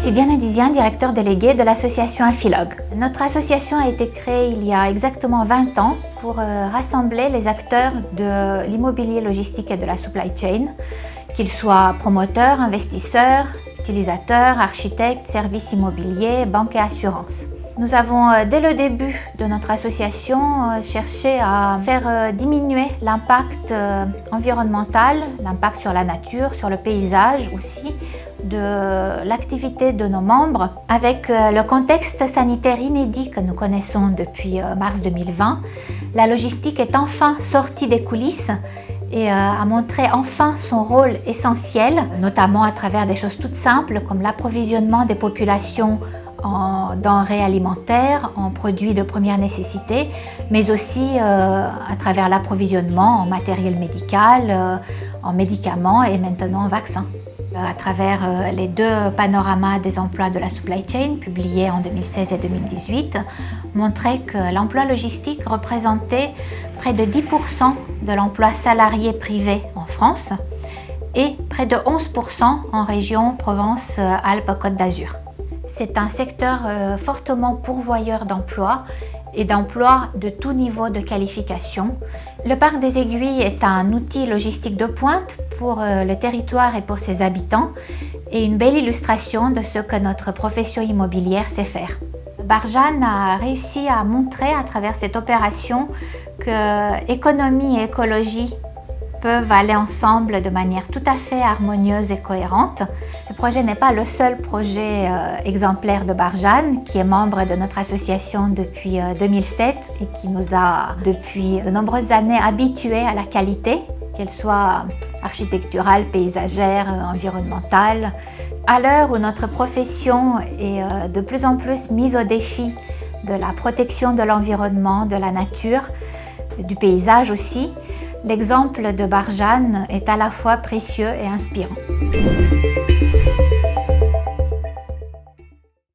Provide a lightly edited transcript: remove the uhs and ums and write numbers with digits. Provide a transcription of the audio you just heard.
suis Diana Dizian, directeur délégué de l'association Afilogue. Notre association a été créée il y a exactement 20 ans pour rassembler les acteurs de l'immobilier logistique et de la supply chain, qu'ils soient promoteurs, investisseurs, utilisateurs, architectes, services immobiliers, banques et assurances. Nous avons, dès le début de notre association, cherché à faire diminuer l'impact environnemental, l'impact sur la nature, sur le paysage aussi, de l'activité de nos membres. Avec le contexte sanitaire inédit que nous connaissons depuis mars 2020, la logistique est enfin sortie des coulisses et a montré enfin son rôle essentiel, notamment à travers des choses toutes simples comme l'approvisionnement des populations en denrées alimentaires, en produits de première nécessité, mais aussi à travers l'approvisionnement en matériel médical, en médicaments et maintenant en vaccins. À travers les deux panoramas des emplois de la supply chain, publiés en 2016 et 2018, montraient que l'emploi logistique représentait près de 10% de l'emploi salarié privé en France et près de 11% en région Provence-Alpes-Côte d'Azur. C'est un secteur fortement pourvoyeur d'emplois et d'emplois de tout niveau de qualification. Le Parc des Aiguilles est un outil logistique de pointe pour le territoire et pour ses habitants et une belle illustration de ce que notre profession immobilière sait faire. Barjane a réussi à montrer à travers cette opération que économie et écologie peuvent aller ensemble de manière tout à fait harmonieuse et cohérente. Ce projet n'est pas le seul projet exemplaire de Barjane, qui est membre de notre association depuis 2007 et qui nous a depuis de nombreuses années habitués à la qualité, qu'elle soit architecturale, paysagère, environnementale. À l'heure où notre profession est de plus en plus mise au défi de la protection de l'environnement, de la nature, du paysage aussi, l'exemple de Barjane est à la fois précieux et inspirant.